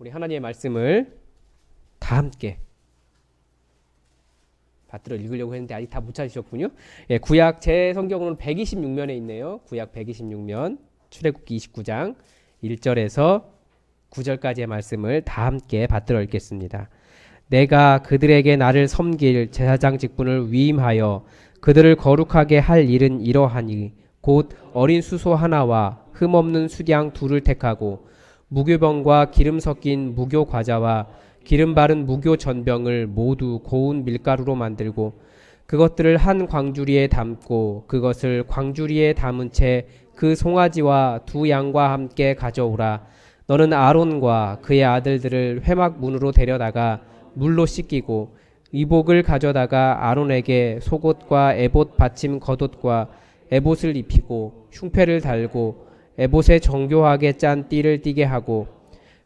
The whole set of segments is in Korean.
우리 하나님의 말씀을 다 함께 받들어 읽으려고 했는데 아직 다 못 찾으셨군요. 예, 구약 제 성경으로는 126면에 있네요. 구약 126면 출애굽기 29장 1절에서 9절까지의 말씀을 다 함께 받들어 읽겠습니다. 내가 그들에게 나를 섬길 제사장 직분을 위임하여 그들을 거룩하게 할 일은 이러하니 곧 어린 수소 하나와 흠없는 수양 둘을 택하고 무교병과 기름 섞인 무교 과자와 기름 바른 무교 전병을 모두 고운 밀가루로 만들고 그것들을 한 광주리에 담고 그것을 광주리에 담은 채 그 송아지와 두 양과 함께 가져오라. 너는 아론과 그의 아들들을 회막 문으로 데려다가 물로 씻기고 이복을 가져다가 아론에게 속옷과 에봇 받침 겉옷과 에봇을 입히고 흉패를 달고 에봇에 정교하게 짠 띠를 띠게 하고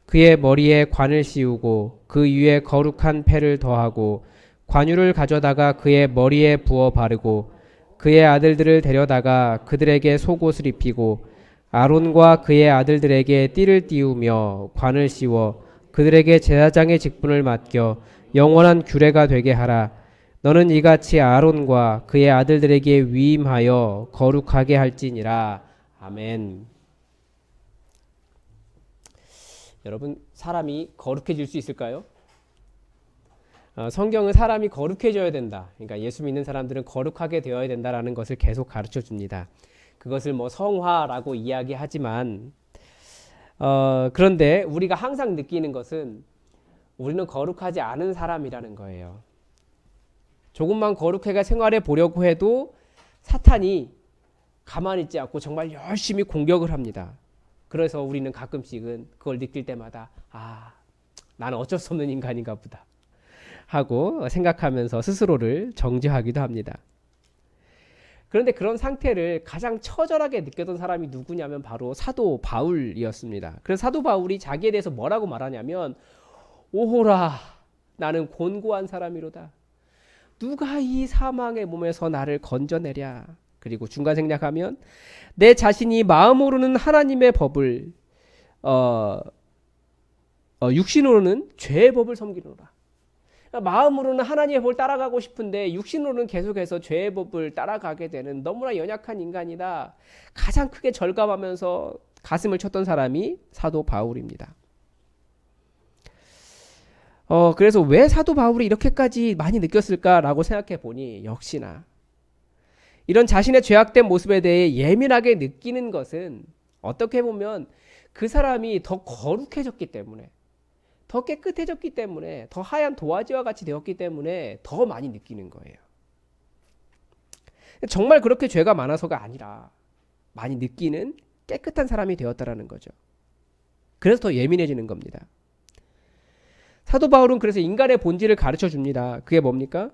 그의 머리에 관을 씌우고 그 위에 거룩한 패를 더하고 관유를 가져다가 그의 머리에 부어 바르고 그의 아들들을 데려다가 그들에게 속옷을 입히고 아론과 그의 아들들에게 띠를 띄우며 관을 씌워 그들에게 제사장의 직분을 맡겨 영원한 규례가 되게 하라. 너는 이같이 아론과 그의 아들들에게 위임하여 거룩하게 할지니라. 아멘. 여러분, 사람이 거룩해질 수 있을까요? 성경은 사람이 거룩해져야 된다. 그러니까 예수 믿는 사람들은 거룩하게 되어야 된다라는 것을 계속 가르쳐 줍니다. 그것을 뭐 성화라고 이야기하지만 그런데 우리가 항상 느끼는 것은 우리는 거룩하지 않은 사람이라는 거예요. 조금만 거룩하게 생활해 보려고 해도 사탄이 가만히 있지 않고 정말 열심히 공격을 합니다. 그래서 우리는 가끔씩은 그걸 느낄 때마다 나는 어쩔 수 없는 인간인가 보다 하고 생각하면서 스스로를 정죄하기도 합니다. 그런데 그런 상태를 가장 처절하게 느꼈던 사람이 누구냐면 바로 사도 바울이었습니다. 그래서 사도 바울이 자기에 대해서 뭐라고 말하냐면 오호라 나는 곤고한 사람이로다. 누가 이 사망의 몸에서 나를 건져내랴. 그리고 중간 생략하면 내 자신이 마음으로는 하나님의 법을 육신으로는 죄의 법을 섬기노라. 마음으로는 하나님의 법을 따라가고 싶은데 육신으로는 계속해서 죄의 법을 따라가게 되는 너무나 연약한 인간이다. 가장 크게 절감하면서 가슴을 쳤던 사람이 사도 바울입니다. 그래서 왜 사도 바울이 이렇게까지 많이 느꼈을까라고 생각해 보니 역시나 이런 자신의 죄악된 모습에 대해 예민하게 느끼는 것은 어떻게 보면 그 사람이 더 거룩해졌기 때문에 더 깨끗해졌기 때문에 더 하얀 도화지와 같이 되었기 때문에 더 많이 느끼는 거예요. 정말 그렇게 죄가 많아서가 아니라 많이 느끼는 깨끗한 사람이 되었다라는 거죠. 그래서 더 예민해지는 겁니다. 사도 바울은 그래서 인간의 본질을 가르쳐 줍니다. 그게 뭡니까?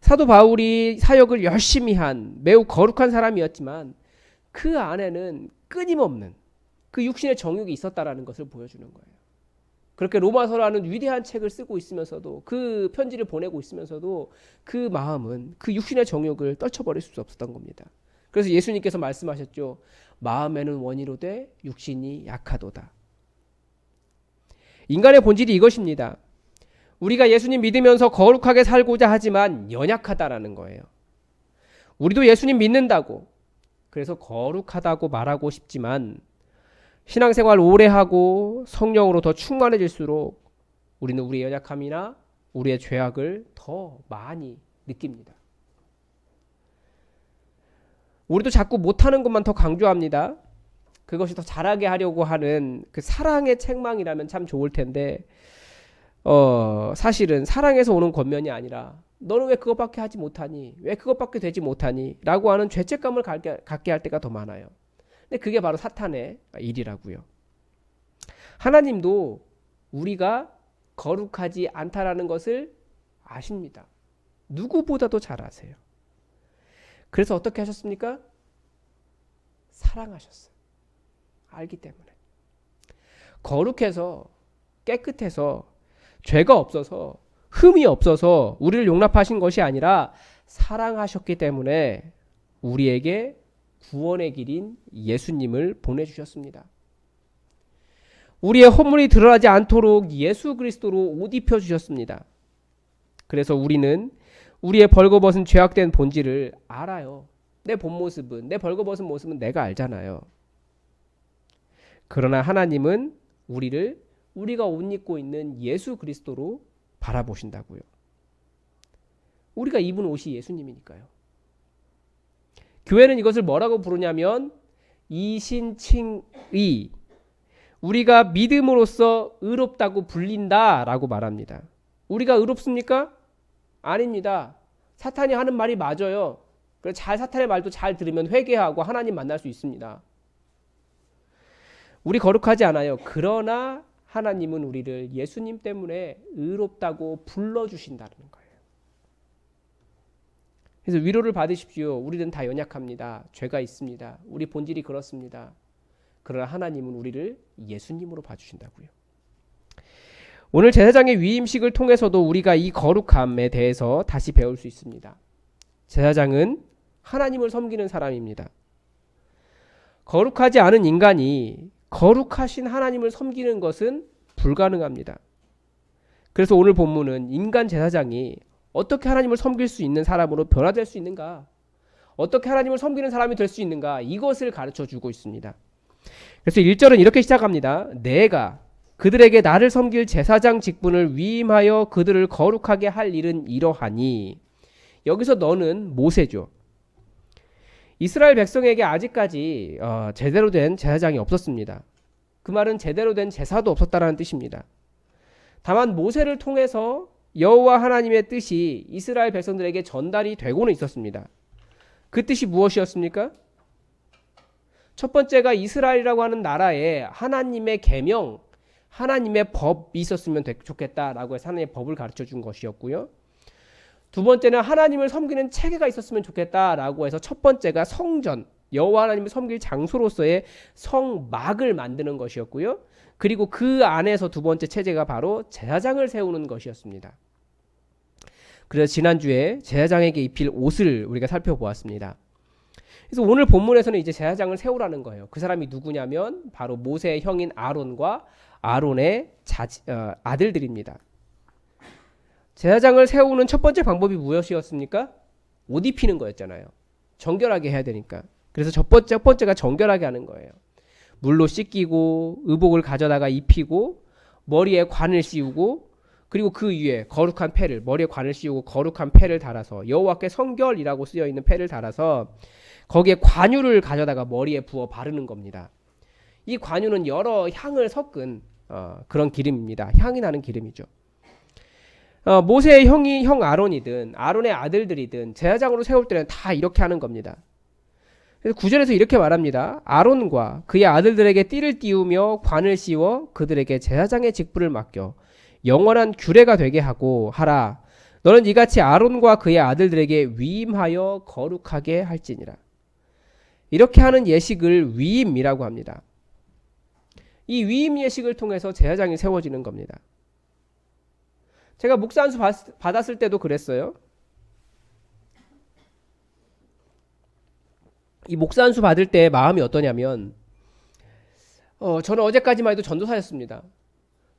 사도 바울이 사역을 열심히 한 매우 거룩한 사람이었지만 그 안에는 끊임없는 그 육신의 정욕이 있었다라는 것을 보여주는 거예요. 그렇게 로마서라는 위대한 책을 쓰고 있으면서도 그 편지를 보내고 있으면서도 그 마음은 그 육신의 정욕을 떨쳐버릴 수 없었던 겁니다. 그래서 예수님께서 말씀하셨죠. 마음에는 원이로되 육신이 약하도다. 인간의 본질이 이것입니다. 우리가 예수님 믿으면서 거룩하게 살고자 하지만 연약하다라는 거예요. 우리도 예수님 믿는다고 그래서 거룩하다고 말하고 싶지만 신앙생활 오래 하고 성령으로 더 충만해질수록 우리는 우리의 연약함이나 우리의 죄악을 더 많이 느낍니다. 우리도 자꾸 못하는 것만 더 강조합니다. 그것이 더 잘하게 하려고 하는 그 사랑의 책망이라면 참 좋을 텐데 사실은 사랑에서 오는 권면이 아니라 너는 왜 그것밖에 하지 못하니? 왜 그것밖에 되지 못하니? 라고 하는 죄책감을 갖게 할 때가 더 많아요. 근데 그게 바로 사탄의 일이라고요. 하나님도 우리가 거룩하지 않다라는 것을 아십니다. 누구보다도 잘 아세요. 그래서 어떻게 하셨습니까? 사랑하셨어요. 알기 때문에. 거룩해서 깨끗해서 죄가 없어서 흠이 없어서 우리를 용납하신 것이 아니라 사랑하셨기 때문에 우리에게 구원의 길인 예수님을 보내주셨습니다. 우리의 허물이 드러나지 않도록 예수 그리스도로 옷 입혀 주셨습니다. 그래서 우리는 우리의 벌거벗은 죄악된 본질을 알아요. 내 본 모습은, 내 벌거벗은 모습은 내가 알잖아요. 그러나 하나님은 우리를 우리가 옷 입고 있는 예수 그리스도로 바라보신다고요. 우리가 입은 옷이 예수님이니까요. 교회는 이것을 뭐라고 부르냐면 이신칭의, 우리가 믿음으로써 의롭다고 불린다라고 말합니다. 우리가 의롭습니까? 아닙니다. 사탄이 하는 말이 맞아요. 그래서 사탄의 말도 잘 들으면 회개하고 하나님 만날 수 있습니다. 우리 거룩하지 않아요. 그러나 하나님은 우리를 예수님 때문에 의롭다고 불러주신다는 거예요. 그래서 위로를 받으십시오. 우리는 다 연약합니다. 죄가 있습니다. 우리 본질이 그렇습니다. 그러나 하나님은 우리를 예수님으로 봐주신다고요. 오늘 제사장의 위임식을 통해서도 우리가 이 거룩함에 대해서 다시 배울 수 있습니다. 제사장은 하나님을 섬기는 사람입니다. 거룩하지 않은 인간이 거룩하신 하나님을 섬기는 것은 불가능합니다. 그래서 오늘 본문은 인간 제사장이 어떻게 하나님을 섬길 수 있는 사람으로 변화될 수 있는가, 어떻게 하나님을 섬기는 사람이 될 수 있는가, 이것을 가르쳐 주고 있습니다. 그래서 1절은 이렇게 시작합니다. 내가 그들에게 나를 섬길 제사장 직분을 위임하여 그들을 거룩하게 할 일은 이러하니, 여기서 너는 모세죠. 이스라엘 백성에게 아직까지 제대로 된 제사장이 없었습니다. 그 말은 제대로 된 제사도 없었다는 뜻입니다. 다만 모세를 통해서 여호와 하나님의 뜻이 이스라엘 백성들에게 전달이 되고는 있었습니다. 그 뜻이 무엇이었습니까? 첫 번째가 이스라엘이라고 하는 나라에 하나님의 계명, 하나님의 법이 있었으면 좋겠다라고 해서 하나님의 법을 가르쳐 준 것이었고요. 두 번째는 하나님을 섬기는 체계가 있었으면 좋겠다라고 해서 첫 번째가 성전, 여호와 하나님을 섬길 장소로서의 성막을 만드는 것이었고요. 그리고 그 안에서 두 번째 체제가 바로 제사장을 세우는 것이었습니다. 그래서 지난주에 제사장에게 입힐 옷을 우리가 살펴보았습니다. 그래서 오늘 본문에서는 이제 제사장을 세우라는 거예요. 그 사람이 누구냐면 바로 모세의 형인 아론과 아론의 아들들입니다. 제사장을 세우는 첫 번째 방법이 무엇이었습니까? 옷 입히는 거였잖아요. 정결하게 해야 되니까. 그래서 첫 번째가 정결하게 하는 거예요. 물로 씻기고 의복을 가져다가 입히고 머리에 관을 씌우고 그리고 그 위에 거룩한 패를, 머리에 관을 씌우고 거룩한 패를 달아서 여호와께 성결이라고 쓰여 있는 패를 달아서 거기에 관유를 가져다가 머리에 부어 바르는 겁니다. 이 관유는 여러 향을 섞은 그런 기름입니다. 향이 나는 기름이죠. 모세의 형 아론이든 아론의 아들들이든 제사장으로 세울 때는 다 이렇게 하는 겁니다. 그래서 9절에서 이렇게 말합니다. 아론과 그의 아들들에게 띠를 띄우며 관을 씌워 그들에게 제사장의 직분을 맡겨 영원한 규례가 되게 하고 하라. 너는 이같이 아론과 그의 아들들에게 위임하여 거룩하게 할지니라. 이렇게 하는 예식을 위임이라고 합니다. 이 위임 예식을 통해서 제사장이 세워지는 겁니다. 제가 목사 안수 받았을 때도 그랬어요. 이 목사 안수 받을 때 마음이 어떠냐면 저는 어제까지만 해도 전도사였습니다.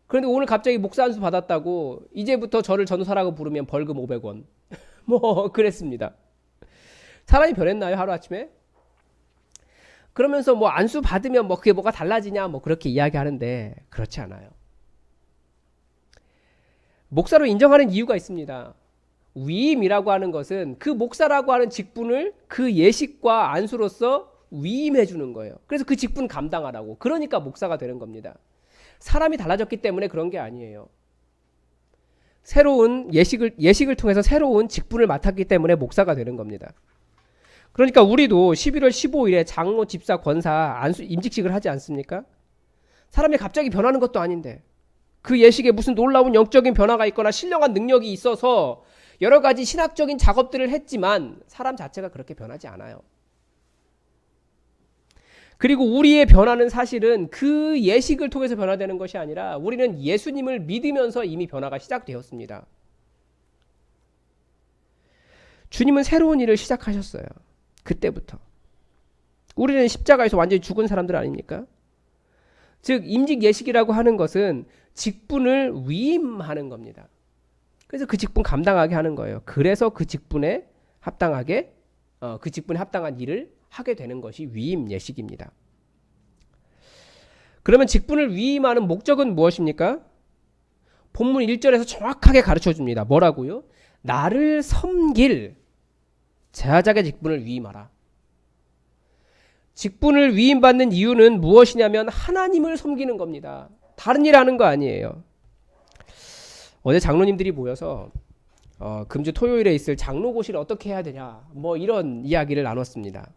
그런데 오늘 갑자기 목사 안수 받았다고 이제부터 저를 전도사라고 부르면 벌금 500원 뭐 그랬습니다. 사람이 변했나요 하루아침에? 그러면서 뭐 안수 받으면 뭐 그게 뭐가 달라지냐 뭐 그렇게 이야기하는데 그렇지 않아요. 목사로 인정하는 이유가 있습니다. 위임이라고 하는 것은 그 목사라고 하는 직분을 그 예식과 안수로서 위임해 주는 거예요. 그래서 그 직분 감당하라고. 그러니까 목사가 되는 겁니다. 사람이 달라졌기 때문에 그런 게 아니에요. 새로운 예식을 통해서 새로운 직분을 맡았기 때문에 목사가 되는 겁니다. 그러니까 우리도 11월 15일에 장로, 집사, 권사, 안수, 임직식을 하지 않습니까? 사람이 갑자기 변하는 것도 아닌데 그 예식에 무슨 놀라운 영적인 변화가 있거나 신령한 능력이 있어서 여러 가지 신학적인 작업들을 했지만 사람 자체가 그렇게 변하지 않아요. 그리고 우리의 변화는 사실은 그 예식을 통해서 변화되는 것이 아니라 우리는 예수님을 믿으면서 이미 변화가 시작되었습니다. 주님은 새로운 일을 시작하셨어요. 그때부터. 우리는 십자가에서 완전히 죽은 사람들 아닙니까? 즉 임직 예식이라고 하는 것은 직분을 위임하는 겁니다. 그래서 그 직분 감당하게 하는 거예요. 그래서 그 직분에 합당하게 그 직분에 합당한 일을 하게 되는 것이 위임 예식입니다. 그러면 직분을 위임하는 목적은 무엇입니까? 본문 1절에서 정확하게 가르쳐 줍니다. 뭐라고요? 나를 섬길 제사장의 직분을 위임하라. 직분을 위임받는 이유는 무엇이냐면 하나님을 섬기는 겁니다. 다른 일 하는 거 아니에요. 어제 장로님들이 모여서 금주 토요일에 있을 장로고시를 어떻게 해야 되냐 뭐 이런 이야기를 나눴습니다.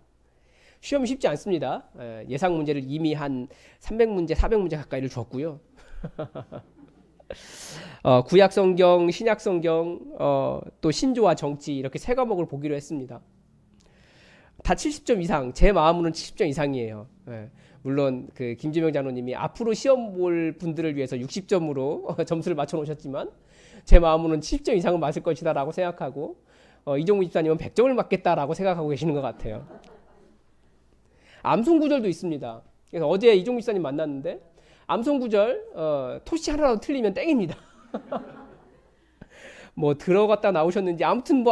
시험이 쉽지 않습니다. 예상 문제를 이미 한 300문제, 400문제 가까이를 줬고요. 구약 성경, 신약 성경, 또 신조와 정치 이렇게 세 과목을 보기로 했습니다. 다 70점 이상, 제 마음으로는 70점 이상이에요. 물론 그 김지명 장로님이 앞으로 시험 볼 분들을 위해서 60점으로 점수를 맞춰 놓으셨지만 제 마음으로는 70점 이상은 맞을 것이다라고 생각하고 이종우 집사님은 100점을 맞겠다라고 생각하고 계시는 것 같아요. 암송 구절도 있습니다. 그래서 어제 이종우 집사님 만났는데 암송 구절 토시 하나라도 틀리면 땡입니다. 뭐 들어갔다 나오셨는지 아무튼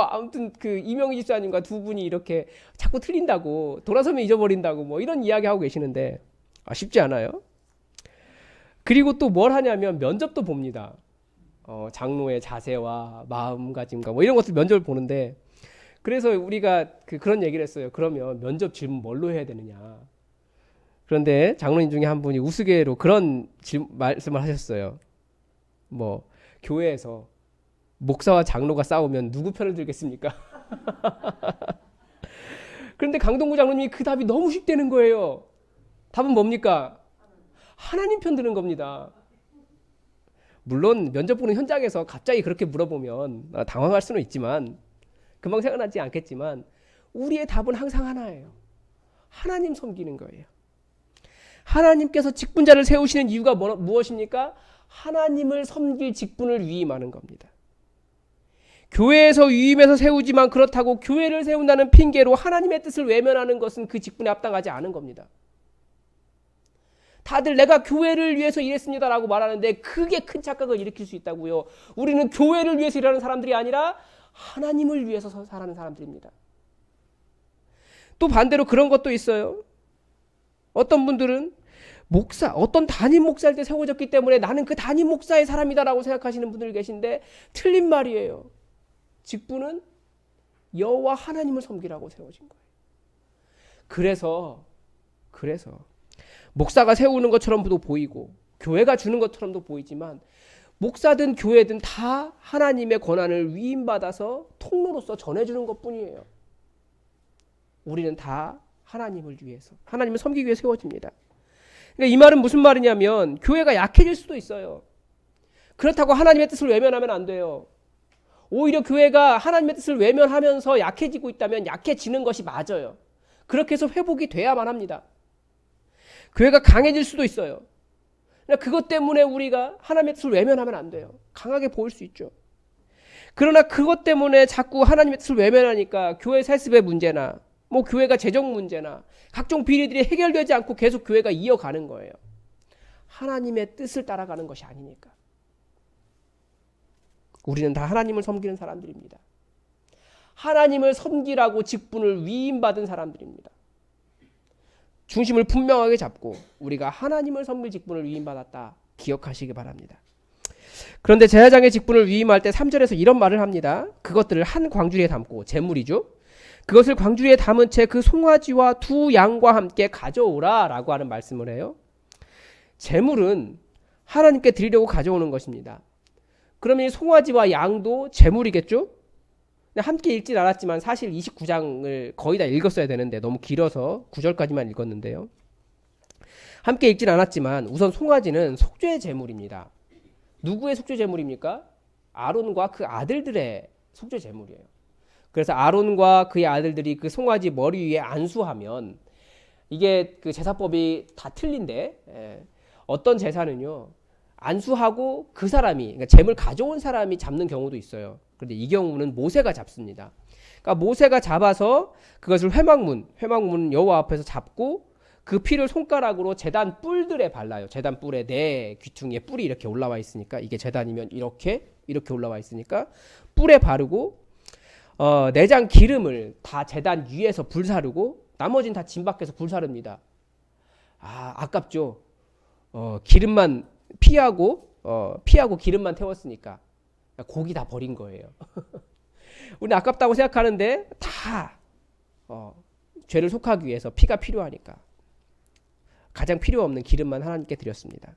그 이명희 집사님과 두 분이 이렇게 자꾸 틀린다고 돌아서면 잊어버린다고 뭐 이런 이야기 하고 계시는데 쉽지 않아요. 그리고 또 뭘 하냐면 면접도 봅니다. 장로의 자세와 마음가짐과 뭐 이런 것들 면접을 보는데 그래서 우리가 그런 얘기를 했어요. 그러면 면접 질문 뭘로 해야 되느냐. 그런데 장로님 중에 한 분이 우스개로 그런 말씀을 하셨어요. 뭐 교회에서 목사와 장로가 싸우면 누구 편을 들겠습니까? 그런데 강동구 장로님이 그 답이 너무 쉽다는 거예요. 답은 뭡니까? 하나님 편 드는 겁니다. 물론 면접 보는 현장에서 갑자기 그렇게 물어보면 당황할 수는 있지만 금방 생각나지 않겠지만 우리의 답은 항상 하나예요. 하나님 섬기는 거예요. 하나님께서 직분자를 세우시는 이유가 무엇입니까? 하나님을 섬길 직분을 위임하는 겁니다. 교회에서 위임해서 세우지만 그렇다고 교회를 세운다는 핑계로 하나님의 뜻을 외면하는 것은 그 직분에 합당하지 않은 겁니다. 다들 내가 교회를 위해서 일했습니다라고 말하는데 그게 큰 착각을 일으킬 수 있다고요. 우리는 교회를 위해서 일하는 사람들이 아니라 하나님을 위해서 살아가는 사람들입니다. 또 반대로 그런 것도 있어요. 어떤 분들은 어떤 담임 목사일 때 세워졌기 때문에 나는 그 담임 목사의 사람이다라고 생각하시는 분들 계신데 틀린 말이에요. 직분은 여호와 하나님을 섬기라고 세워진 거예요. 그래서 목사가 세우는 것처럼도 보이고 교회가 주는 것처럼도 보이지만 목사든 교회든 다 하나님의 권한을 위임받아서 통로로서 전해주는 것뿐이에요. 우리는 다 하나님을 위해서, 하나님을 섬기기 위해 세워집니다. 그러니까 이 말은 무슨 말이냐면 교회가 약해질 수도 있어요. 그렇다고 하나님의 뜻을 외면하면 안 돼요. 오히려 교회가 하나님의 뜻을 외면하면서 약해지고 있다면 약해지는 것이 맞아요. 그렇게 해서 회복이 돼야만 합니다. 교회가 강해질 수도 있어요. 그것 때문에 우리가 하나님의 뜻을 외면하면 안 돼요. 강하게 보일 수 있죠. 그러나 그것 때문에 자꾸 하나님의 뜻을 외면하니까 교회 세습의 문제나 뭐 교회가 재정 문제나 각종 비리들이 해결되지 않고 계속 교회가 이어가는 거예요. 하나님의 뜻을 따라가는 것이 아니니까. 우리는 다 하나님을 섬기는 사람들입니다. 하나님을 섬기라고 직분을 위임받은 사람들입니다. 중심을 분명하게 잡고 우리가 하나님을 섬길 직분을 위임받았다 기억하시기 바랍니다. 그런데 제사장의 직분을 위임할 때 3절에서 이런 말을 합니다. 그것들을 한 광주리에 담고 제물이죠. 그것을 광주리에 담은 채 그 송아지와 두 양과 함께 가져오라 라고 하는 말씀을 해요. 제물은 하나님께 드리려고 가져오는 것입니다. 그러면 이 송아지와 양도 제물이겠죠? 함께 읽진 않았지만 사실 29장을 거의 다 읽었어야 되는데 너무 길어서 9절까지만 읽었는데요. 함께 읽진 않았지만 우선 송아지는 속죄 제물입니다. 누구의 속죄 제물입니까? 아론과 그 아들들의 속죄 제물이에요. 그래서 아론과 그의 아들들이 그 송아지 머리 위에 안수하면 이게 그 제사법이 다 틀린데 어떤 제사는요. 안수하고 그 사람이 그러니까 제물 가져온 사람이 잡는 경우도 있어요. 그런데 이 경우는 모세가 잡습니다. 그러니까 모세가 잡아서 그것을 회막문 여호와 앞에서 잡고 그 피를 손가락으로 제단 뿔들에 발라요. 제단 뿔에 네 귀퉁이에 뿔이 이렇게 올라와 있으니까 이게 제단이면 이렇게 올라와 있으니까 뿔에 바르고 내장 기름을 다 제단 위에서 불사르고 나머지는 다 진 밖에서 불사릅니다. 아깝죠. 기름만 피하고 기름만 태웠으니까 고기 다 버린 거예요. 우리는 아깝다고 생각하는데 다 죄를 속하기 위해서 피가 필요하니까 가장 필요 없는 기름만 하나님께 드렸습니다.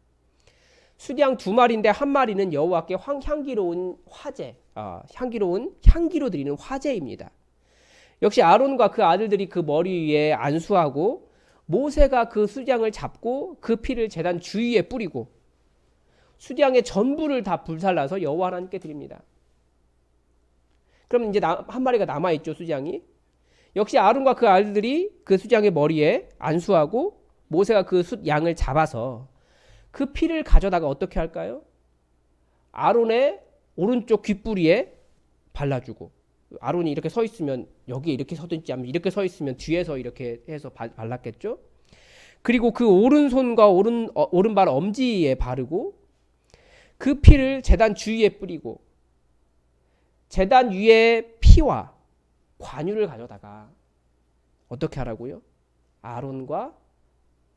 수양 2마리인데 1마리는 여호와께 향기로운 화제, 향기로운 향기로 드리는 화제입니다. 역시 아론과 그 아들들이 그 머리 위에 안수하고 모세가 그 수양을 잡고 그 피를 제단 주위에 뿌리고 수양의 전부를 다 불살라서 여호와 하나님께 드립니다. 그럼 이제 1마리가 남아있죠, 수양이. 역시 아론과 그 아들들이 그 수양의 머리에 안수하고 모세가 그 양을 잡아서 그 피를 가져다가 어떻게 할까요? 아론의 오른쪽 귓부리에 발라주고, 아론이 이렇게 서 있으면 여기에 이렇게 서든지 아니면 이렇게 서 있으면 뒤에서 이렇게 해서 발랐겠죠. 그리고 그 오른손과 오른발 엄지에 바르고 그 피를 제단 주위에 뿌리고 제단 위에 피와 관유를 가져다가 어떻게 하라고요? 아론과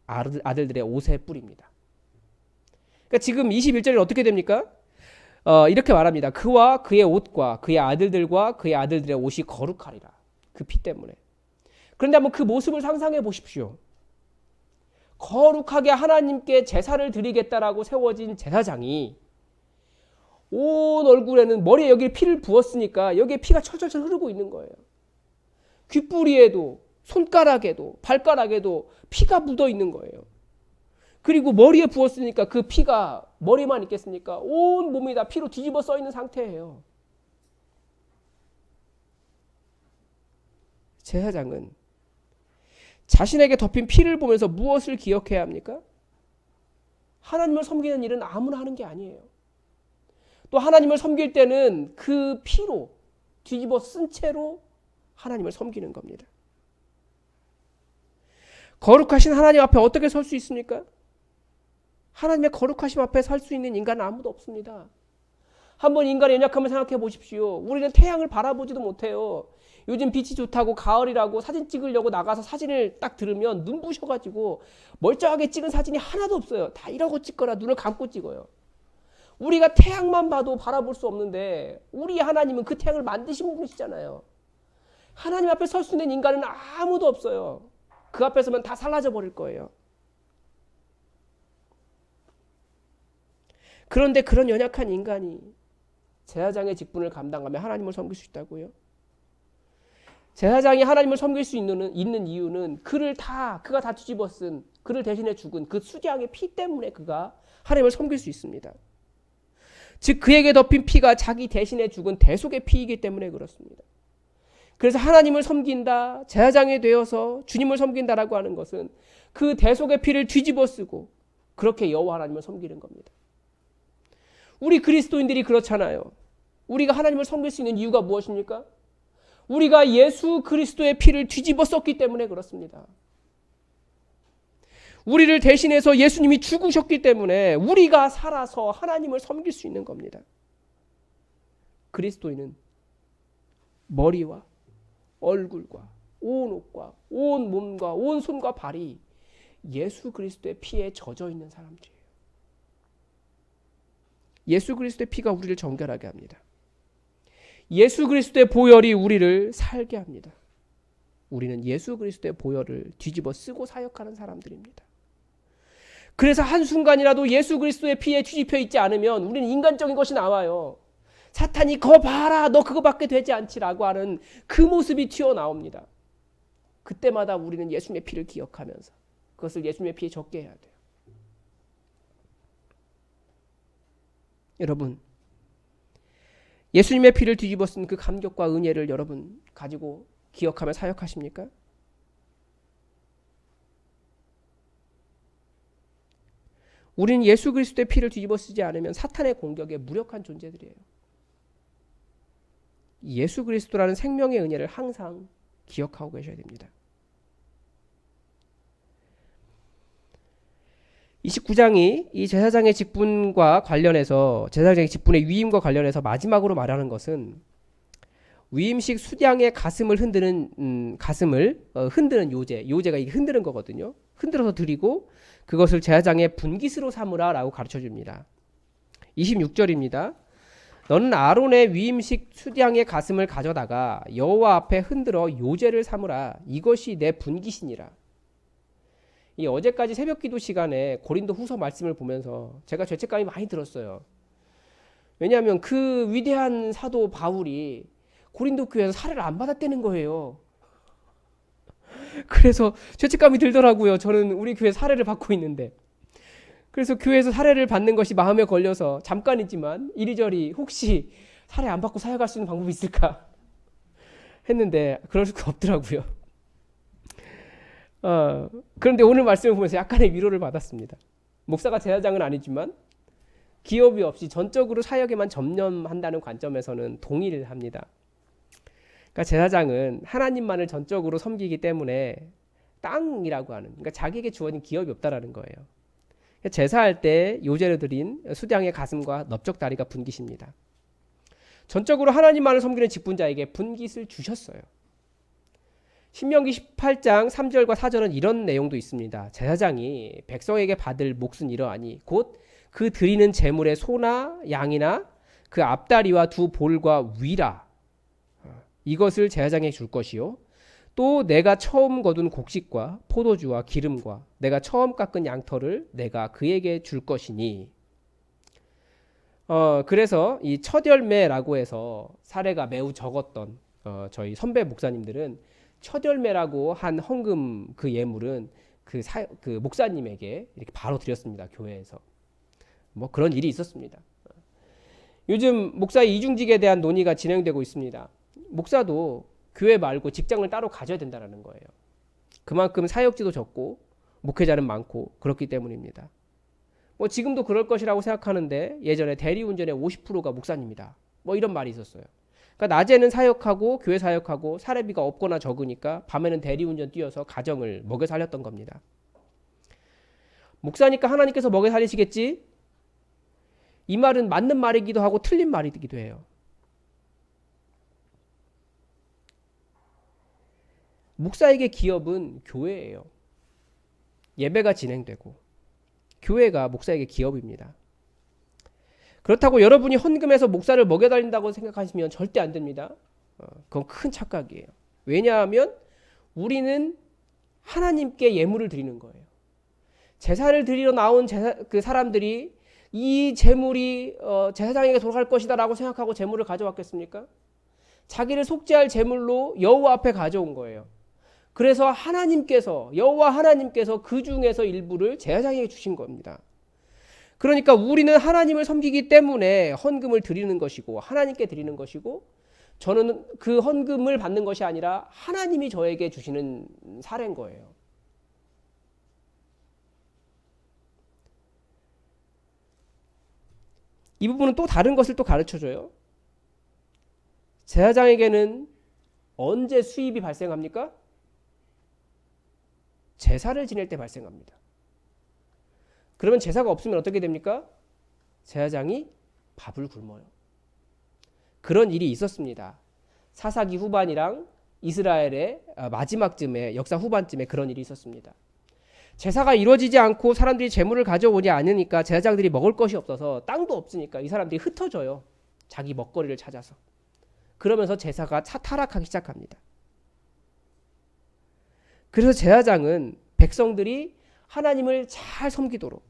아들들의 옷에 뿌립니다. 그러니까 지금 21절에 어떻게 됩니까? 이렇게 말합니다. 그와 그의 옷과 그의 아들들과 그의 아들들의 옷이 거룩하리라. 그 피 때문에. 그런데 한번 그 모습을 상상해 보십시오. 거룩하게 하나님께 제사를 드리겠다라고 세워진 제사장이 온 얼굴에는 머리에 여기 피를 부었으니까 여기에 피가 철철철 흐르고 있는 거예요. 귓부리에도 손가락에도 발가락에도 피가 묻어 있는 거예요. 그리고 머리에 부었으니까 그 피가 머리만 있겠습니까? 온 몸이 다 피로 뒤집어 써 있는 상태예요. 제사장은 자신에게 덮인 피를 보면서 무엇을 기억해야 합니까? 하나님을 섬기는 일은 아무나 하는 게 아니에요. 또 하나님을 섬길 때는 그 피로 뒤집어 쓴 채로 하나님을 섬기는 겁니다. 거룩하신 하나님 앞에 어떻게 설 수 있습니까? 하나님의 거룩하심 앞에 살 수 있는 인간은 아무도 없습니다. 한번 인간의 연약함을 생각해 보십시오. 우리는 태양을 바라보지도 못해요. 요즘 빛이 좋다고 가을이라고 사진 찍으려고 나가서 사진을 딱 들으면 눈부셔가지고 멀쩡하게 찍은 사진이 하나도 없어요. 다 이러고 찍거나 눈을 감고 찍어요. 우리가 태양만 봐도 바라볼 수 없는데 우리 하나님은 그 태양을 만드신 분이시잖아요. 하나님 앞에 설 수 있는 인간은 아무도 없어요. 그 앞에 서면 다 사라져 버릴 거예요. 그런데 그런 연약한 인간이 제사장의 직분을 감당하며 하나님을 섬길 수 있다고요? 제사장이 하나님을 섬길 수 있는 이유는 그가 다 뒤집어 쓴, 그를 대신해 죽은 그 수양의 피 때문에 그가 하나님을 섬길 수 있습니다. 즉 그에게 덮인 피가 자기 대신해 죽은 대속의 피이기 때문에 그렇습니다. 그래서 하나님을 섬긴다, 제사장이 되어서 주님을 섬긴다라고 하는 것은 그 대속의 피를 뒤집어 쓰고 그렇게 여호와 하나님을 섬기는 겁니다. 우리 그리스도인들이 그렇잖아요. 우리가 하나님을 섬길 수 있는 이유가 무엇입니까? 우리가 예수 그리스도의 피를 뒤집어 썼기 때문에 그렇습니다. 우리를 대신해서 예수님이 죽으셨기 때문에 우리가 살아서 하나님을 섬길 수 있는 겁니다. 그리스도인은 머리와 얼굴과 온 옷과 온 몸과 온 손과 발이 예수 그리스도의 피에 젖어 있는 사람들이에요. 예수 그리스도의 피가 우리를 정결하게 합니다. 예수 그리스도의 보혈이 우리를 살게 합니다. 우리는 예수 그리스도의 보혈을 뒤집어 쓰고 사역하는 사람들입니다. 그래서 한순간이라도 예수 그리스도의 피에 뒤집혀 있지 않으면 우리는 인간적인 것이 나와요. 사탄이 거 봐라, 너 그거밖에 되지 않지라고 하는 그 모습이 튀어나옵니다. 그때마다 우리는 예수님의 피를 기억하면서 그것을 예수님의 피에 적게 해야 돼요. 여러분, 예수님의 피를 뒤집어 쓴 그 감격과 은혜를 여러분 가지고 기억하며 사역하십니까? 우리는 예수 그리스도의 피를 뒤집어 쓰지 않으면 사탄의 공격에 무력한 존재들이에요. 예수 그리스도라는 생명의 은혜를 항상 기억하고 계셔야 됩니다. 29장이 이 제사장의 직분과 관련해서 제사장의 직분의 위임과 관련해서 마지막으로 말하는 것은 위임식 수양의 가슴을 흔드는 흔드는 요제가 이게 흔드는 거거든요. 흔들어서 드리고 그것을 제사장의 분깃으로 삼으라라고 가르쳐 줍니다. 26절입니다. 너는 아론의 위임식 수양의 가슴을 가져다가 여호와 앞에 흔들어 요제를 삼으라. 이것이 내 분깃이니라. 이 어제까지 새벽기도 시간에 고린도 후서 말씀을 보면서 제가 죄책감이 많이 들었어요. 왜냐하면 그 위대한 사도 바울이 고린도 교회에서 사례를 안 받았다는 거예요. 그래서 죄책감이 들더라고요. 저는 우리 교회 사례를 받고 있는데. 그래서 교회에서 사례를 받는 것이 마음에 걸려서 잠깐이지만 이리저리 혹시 사례 안 받고 사역할 수 있는 방법이 있을까 했는데 그럴 수가 없더라고요. 그런데 오늘 말씀을 보면서 약간의 위로를 받았습니다. 목사가 제사장은 아니지만 기업이 없이 전적으로 사역에만 전념한다는 관점에서는 동의를 합니다. 그러니까 제사장은 하나님만을 전적으로 섬기기 때문에 땅이라고 하는, 그러니까 자기에게 주어진 기업이 없다라는 거예요. 제사할 때 요제를 드린 수양의 가슴과 넓적다리가 분깃입니다. 전적으로 하나님만을 섬기는 직분자에게 분깃을 주셨어요. 신명기 18장 3절과 4절은 이런 내용도 있습니다. 제사장이 백성에게 받을 몫은 이러하니 곧 그 드리는 제물의 소나 양이나 그 앞다리와 두 볼과 위라 이것을 제사장에게 줄 것이요 또 내가 처음 거둔 곡식과 포도주와 기름과 내가 처음 깎은 양털을 내가 그에게 줄 것이니 그래서 이 첫 열매라고 해서 사례가 매우 적었던 저희 선배 목사님들은 첫 열매라고 한 헌금 그 예물은 그 목사님에게 이렇게 바로 드렸습니다. 교회에서 뭐 그런 일이 있었습니다. 요즘 목사의 이중직에 대한 논의가 진행되고 있습니다. 목사도 교회 말고 직장을 따로 가져야 된다는 거예요. 그만큼 사역지도 적고 목회자는 많고 그렇기 때문입니다. 뭐 지금도 그럴 것이라고 생각하는데 예전에 대리운전의 50%가 목사님이다. 뭐 이런 말이 있었어요. 그러니까 낮에는 사역하고 교회 사역하고 사례비가 없거나 적으니까 밤에는 대리운전 뛰어서 가정을 먹여 살렸던 겁니다. 목사니까 하나님께서 먹여 살리시겠지? 이 말은 맞는 말이기도 하고 틀린 말이기도 해요. 목사에게 기업은 교회예요. 예배가 진행되고 교회가 목사에게 기업입니다. 그렇다고 여러분이 헌금해서 목사를 먹여달린다고 생각하시면 절대 안 됩니다. 그건 큰 착각이에요. 왜냐하면 우리는 하나님께 예물을 드리는 거예요. 제사를 드리러 나온 그 사람들이 이 제물이 제사장에게 돌아갈 것이다 라고 생각하고 제물을 가져왔겠습니까? 자기를 속죄할 제물로 여호와 앞에 가져온 거예요. 그래서 여호와 하나님께서 그 중에서 일부를 제사장에게 주신 겁니다. 그러니까 우리는 하나님을 섬기기 때문에 헌금을 드리는 것이고 하나님께 드리는 것이고 저는 그 헌금을 받는 것이 아니라 하나님이 저에게 주시는 사례인 거예요. 이 부분은 또 다른 것을 또 가르쳐줘요. 제사장에게는 언제 수입이 발생합니까? 제사를 지낼 때 발생합니다. 그러면 제사가 없으면 어떻게 됩니까? 제사장이 밥을 굶어요. 그런 일이 있었습니다. 사사기 후반이랑 이스라엘의 마지막쯤에 역사 후반쯤에 그런 일이 있었습니다. 제사가 이루어지지 않고 사람들이 제물을 가져오지 않으니까 제사장들이 먹을 것이 없어서 땅도 없으니까 이 사람들이 흩어져요. 자기 먹거리를 찾아서. 그러면서 제사가 타락하기 시작합니다. 그래서 제사장은 백성들이 하나님을 잘 섬기도록,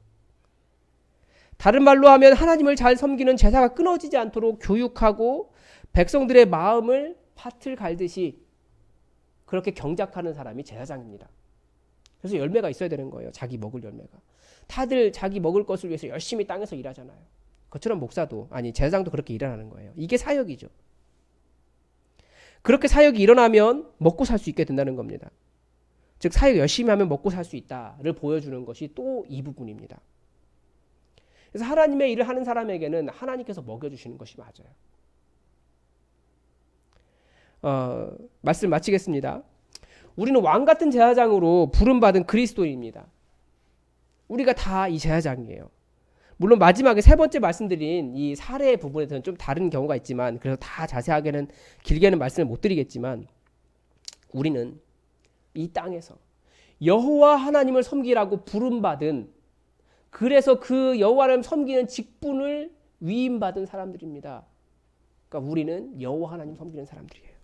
다른 말로 하면 하나님을 잘 섬기는 제사가 끊어지지 않도록 교육하고 백성들의 마음을 팥을 갈듯이 그렇게 경작하는 사람이 제사장입니다. 그래서 열매가 있어야 되는 거예요. 자기 먹을 열매가. 다들 자기 먹을 것을 위해서 열심히 땅에서 일하잖아요. 그처럼 목사도 제사장도 그렇게 일하는 거예요. 이게 사역이죠. 그렇게 사역이 일어나면 먹고 살 수 있게 된다는 겁니다. 즉 사역 열심히 하면 먹고 살 수 있다를 보여주는 것이 또 이 부분입니다. 그래서 하나님의 일을 하는 사람에게는 하나님께서 먹여주시는 것이 맞아요. 말씀 마치겠습니다. 우리는 왕같은 제사장으로 부름받은 그리스도인입니다. 우리가 다 이 제사장이에요. 물론 마지막에 세 번째 말씀드린 이 사례 부분에서는 좀 다른 경우가 있지만, 그래서 다 자세하게는 길게는 말씀을 못 드리겠지만, 우리는 이 땅에서 여호와 하나님을 섬기라고 부름받은, 그래서 그 여호와를 섬기는 직분을 위임받은 사람들입니다. 그러니까 우리는 여호와 하나님 섬기는 사람들이에요.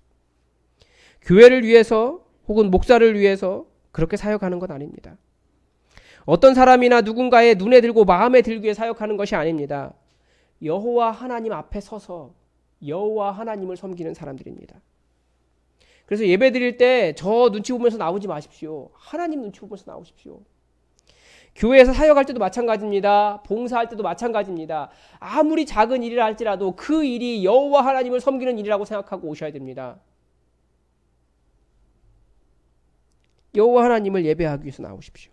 교회를 위해서 혹은 목사를 위해서 그렇게 사역하는 건 아닙니다. 어떤 사람이나 누군가의 눈에 들고 마음에 들기 위해 사역하는 것이 아닙니다. 여호와 하나님 앞에 서서 여호와 하나님을 섬기는 사람들입니다. 그래서 예배 드릴 때 저 눈치 보면서 나오지 마십시오. 하나님 눈치 보면서 나오십시오. 교회에서 사역할 때도 마찬가지입니다. 봉사할 때도 마찬가지입니다. 아무리 작은 일이라 할지라도 그 일이 여호와 하나님을 섬기는 일이라고 생각하고 오셔야 됩니다. 여호와 하나님을 예배하기 위해서 나오십시오.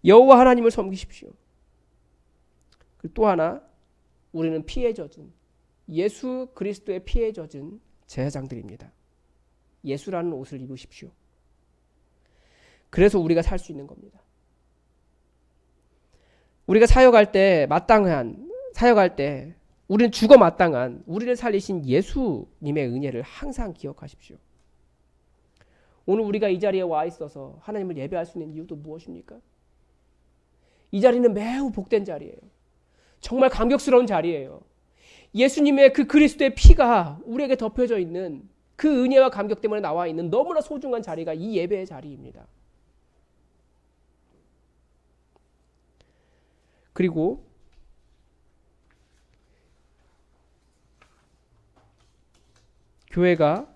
여호와 하나님을 섬기십시오. 그리고 또 하나, 우리는 피에 젖은, 예수 그리스도의 피에 젖은 제사장들입니다. 예수라는 옷을 입으십시오. 그래서 우리가 살 수 있는 겁니다. 우리가 사역할 때 우리는 죽어 마땅한, 우리를 살리신 예수님의 은혜를 항상 기억하십시오. 오늘 우리가 이 자리에 와 있어서 하나님을 예배할 수 있는 이유도 무엇입니까? 이 자리는 매우 복된 자리예요. 정말 감격스러운 자리예요. 예수님의 그 그리스도의 피가 우리에게 덮여져 있는 그 은혜와 감격 때문에 나와 있는 너무나 소중한 자리가 이 예배의 자리입니다. 그리고 교회가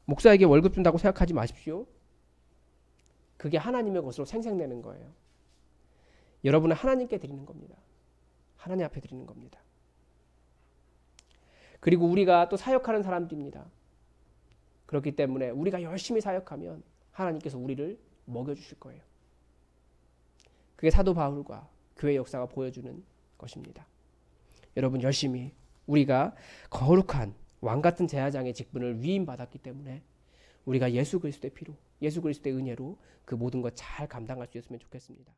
목사에게 월급 준다고 생각하지 마십시오. 그게 하나님의 것으로 생생내는 거예요. 여러분은 하나님께 드리는 겁니다. 하나님 앞에 드리는 겁니다. 그리고 우리가 또 사역하는 사람들입니다. 그렇기 때문에 우리가 열심히 사역하면 하나님께서 우리를 먹여주실 거예요. 그게 사도 바울과 교회 역사가 보여주는 것입니다. 여러분, 열심히 우리가 거룩한 왕같은 제사장의 직분을 위임받았기 때문에 우리가 예수 그리스도의 피로, 예수 그리스도의 은혜로 그 모든 것 잘 감당할 수 있었으면 좋겠습니다.